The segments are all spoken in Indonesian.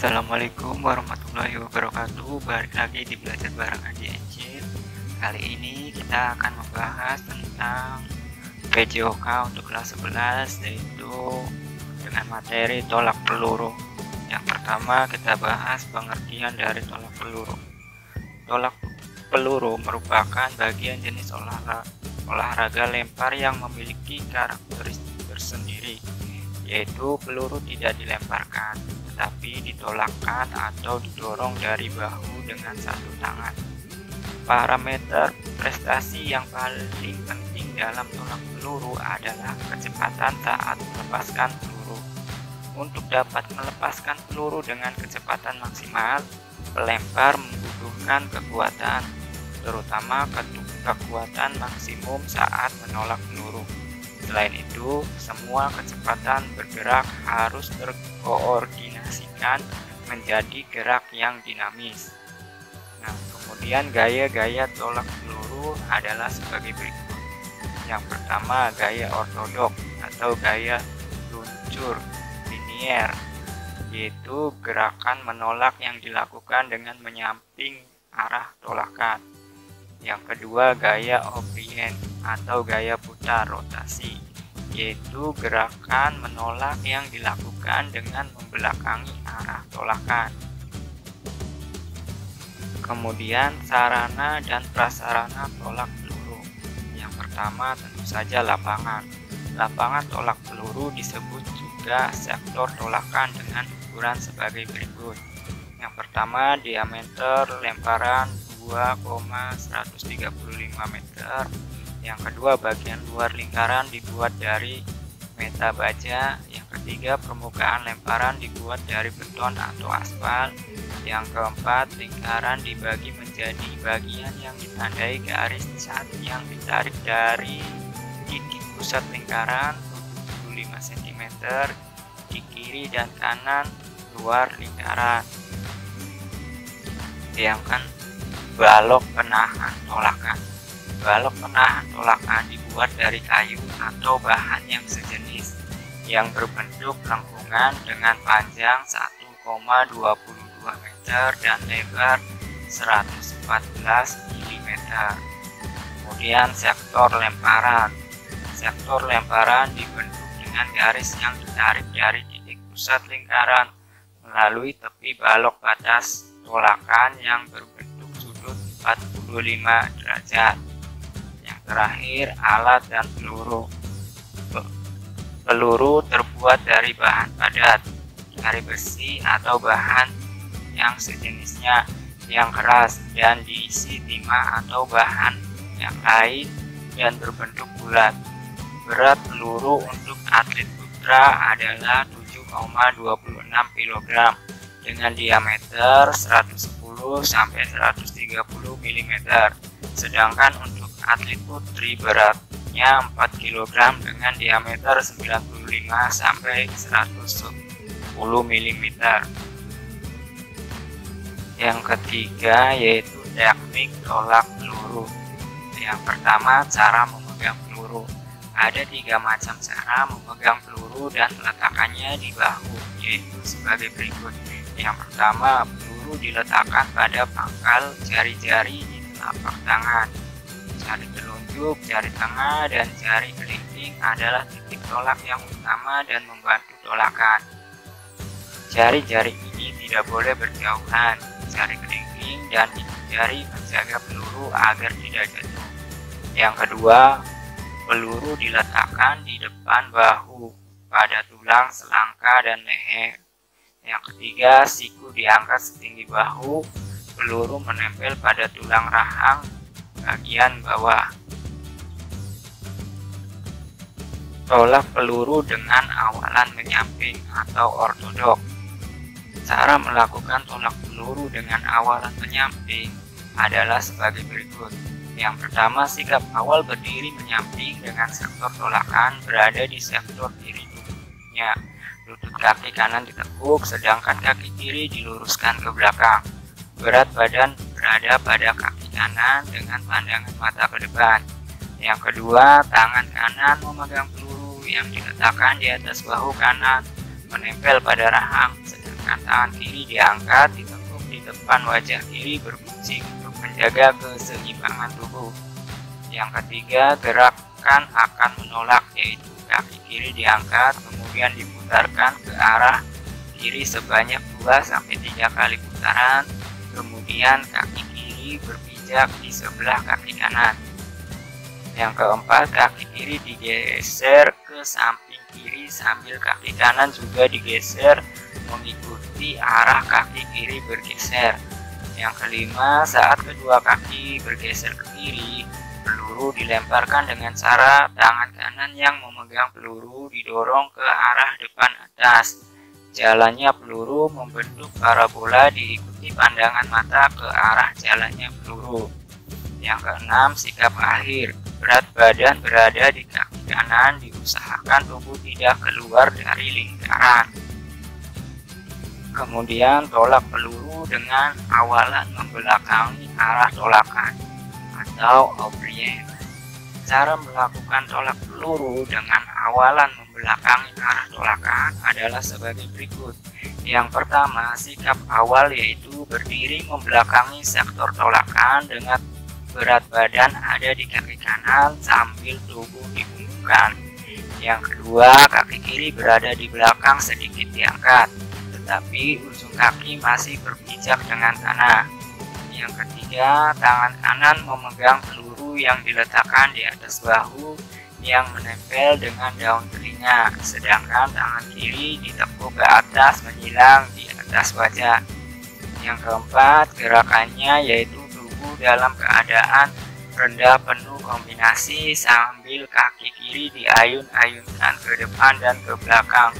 Assalamualaikum warahmatullahi wabarakatuh. Balik lagi di Belajar Bareng Adi Engine. Kali ini kita akan membahas tentang PJOK untuk kelas 11, yaitu dengan materi tolak peluru. Yang pertama kita bahas pengertian dari tolak peluru. Tolak peluru merupakan bagian jenis olahraga lempar yang memiliki karakteristik tersendiri, yaitu peluru tidak dilemparkan tetapi ditolakkan atau didorong dari bahu dengan satu tangan. Parameter prestasi yang paling penting dalam tolak peluru adalah kecepatan saat melepaskan peluru. Untuk dapat melepaskan peluru dengan kecepatan maksimal, pelempar membutuhkan kekuatan, terutama kekuatan maksimum saat menolak peluru. Selain itu, semua kecepatan bergerak harus terkoordinasikan menjadi gerak yang dinamis. Nah, kemudian gaya-gaya tolak peluru adalah sebagai berikut. Yang pertama, gaya ortodok atau gaya luncur linier, yaitu gerakan menolak yang dilakukan dengan menyamping arah tolakan. Yang kedua, gaya orient atau gaya putar rotasi, yaitu gerakan menolak yang dilakukan dengan membelakangi arah tolakan. Kemudian sarana dan prasarana tolak peluru. Yang pertama tentu saja lapangan. Lapangan tolak peluru disebut juga sektor tolakan dengan ukuran sebagai berikut. Yang pertama, diameter lemparan 2,135 meter. Yang kedua, bagian luar lingkaran dibuat dari meta baja. Yang ketiga, permukaan lemparan dibuat dari beton atau aspal. Yang keempat, lingkaran dibagi menjadi bagian yang ditandai garis cat yang ditarik dari titik pusat lingkaran 75 cm di kiri dan kanan luar lingkaran. Sedangkan balok penahan tolakan. Balok penahan tolakan dibuat dari kayu atau bahan yang sejenis yang berbentuk lengkungan dengan panjang 1,22 meter dan lebar 114 mm. Kemudian sektor lemparan. Sektor lemparan dibentuk dengan garis yang ditarik dari titik pusat lingkaran melalui tepi balok batas tolakan yang berbentuk 45 derajat. Yang terakhir, alat dan peluru. Peluru terbuat dari bahan padat, dari besi atau bahan yang sejenisnya yang keras dan diisi timah atau bahan yang lain dan berbentuk bulat. Berat peluru untuk atlet putra adalah 7,26 kg dengan diameter 110 sampai 130 mm. Sedangkan untuk atlet putri beratnya 4 kg dengan diameter 95 sampai 110 mm. Yang ketiga yaitu teknik tolak peluru. Yang pertama, cara memegang peluru. Ada 3 macam cara memegang peluru dan meletakkannya di bahu, yaitu sebagai berikut. Yang pertama, peluru diletakkan pada pangkal jari-jari di telapak tangan. Jari telunjuk, jari tengah, dan jari kelingking adalah titik tolak yang utama dan membantu tolakan. Jari-jari ini tidak boleh berjauhan. Jari kelingking dan ibu jari menjaga peluru agar tidak jatuh. Yang kedua, peluru diletakkan di depan bahu, pada tulang, selangka, dan leher. Yang ketiga, siku diangkat setinggi bahu, peluru menempel pada tulang rahang bagian bawah. Tolak peluru dengan awalan menyamping atau ortodok. Cara melakukan tolak peluru dengan awalan menyamping adalah sebagai berikut. Yang pertama, sikap awal berdiri menyamping dengan sektor tolakan berada di sektor kiri lututnya. Lutut kaki kanan ditekuk, sedangkan kaki kiri diluruskan ke belakang. Berat badan berada pada kaki kanan dengan pandangan mata ke depan. Yang kedua, tangan kanan memegang peluru yang diletakkan di atas bahu kanan, menempel pada rahang, sedangkan Gerakan tangan kiri diangkat, ditekuk di depan wajah kiri berpuncing untuk menjaga keseimbangan tubuh. Yang ketiga, gerakan akan menolak, yaitu kaki kiri diangkat kemudian diputarkan ke arah kiri sebanyak 2-3 kali putaran, kemudian kaki kiri berpijak di sebelah kaki kanan. Yang keempat, kaki kiri digeser ke samping kiri sambil kaki kanan juga digeser mengikuti arah kaki kiri bergeser. Yang kelima, saat kedua kaki bergeser ke kiri, peluru dilemparkan dengan cara tangan kanan yang memegang peluru didorong ke arah depan atas. Jalannya peluru membentuk parabola diikuti pandangan mata ke arah jalannya peluru. Yang keenam, sikap akhir. Berat badan berada di kaki kanan, diusahakan tubuh tidak keluar dari lingkaran. Kemudian tolak peluru dengan awalan membelakangi arah tolakan atau oubliette. Cara melakukan tolak peluru dengan awalan membelakangi arah tolakan adalah sebagai berikut. Yang pertama, sikap awal yaitu berdiri membelakangi sektor tolakan dengan berat badan ada di kaki kanan sambil tubuh dibungkukkan. Yang kedua, kaki kiri berada di belakang sedikit diangkat, tetapi ujung kaki masih berpijak dengan tanah. Yang ketiga, tangan kanan memegang peluru yang diletakkan di atas bahu yang menempel dengan daun telinga, sedangkan tangan kiri ditekuk ke atas menyilang di atas wajah. Yang keempat, gerakannya yaitu dalam keadaan rendah penuh kombinasi sambil kaki kiri diayun-ayunkan ke depan dan ke belakang,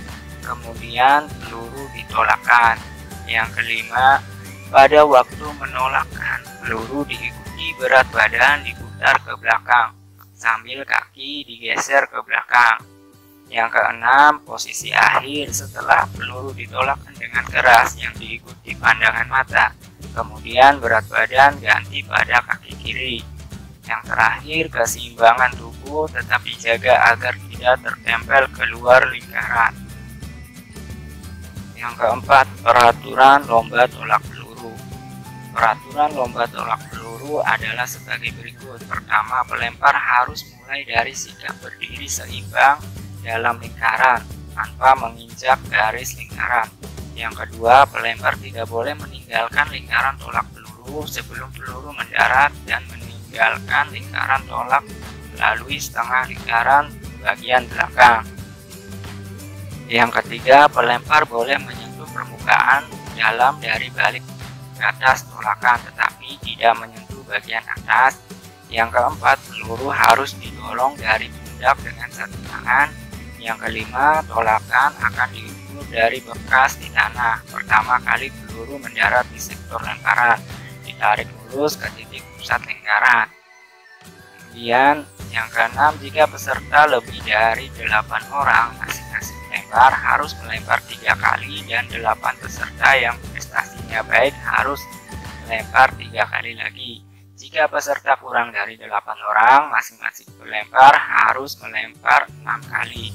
kemudian peluru ditolakkan. Yang kelima, pada waktu menolakkan, peluru diikuti berat badan diputar ke belakang sambil kaki digeser ke belakang. Yang keenam, posisi akhir setelah peluru ditolakkan dengan keras yang diikuti pandangan mata, kemudian berat badan ganti pada kaki kiri. Yang terakhir, keseimbangan tubuh tetap dijaga agar tidak tertempel keluar lingkaran. Yang keempat, peraturan lomba tolak peluru. Peraturan lomba tolak peluru adalah sebagai berikut. Pertama, pelempar harus mulai dari sikap berdiri seimbang dalam lingkaran tanpa menginjak garis lingkaran. Yang kedua, pelempar tidak boleh meninggalkan lingkaran tolak peluru sebelum peluru mendarat dan meninggalkan lingkaran tolak melalui setengah lingkaran bagian belakang. Yang ketiga, pelempar boleh menyentuh permukaan dalam dari balik ke atas tolakan tetapi tidak menyentuh bagian atas. Yang keempat, peluru harus didorong dari pundak dengan satu tangan. Yang kelima, tolakan akan diukur dari bekas di tanah. Pertama kali peluru mendarat di sektor lemparan, ditarik lurus ke titik pusat lingkaran. Kemudian yang keenam, jika peserta lebih dari 8 orang, masing-masing pelempar harus melempar 3 kali dan 8 peserta yang prestasinya baik harus melempar 3 kali lagi. Jika peserta kurang dari 8 orang, masing-masing pelempar harus melempar 6 kali.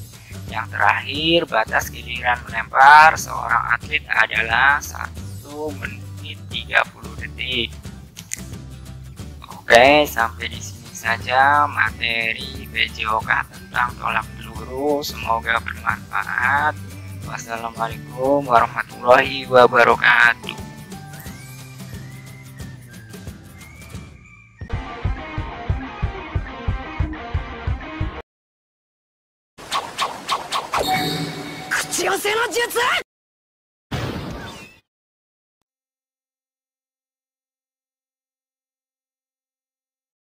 Yang terakhir, batas giliran melempar seorang atlet adalah 1 menit 30 detik. Oke, sampai di sini saja materi PJOK tentang tolak peluru. Semoga bermanfaat. Wassalamualaikum warahmatullahi wabarakatuh.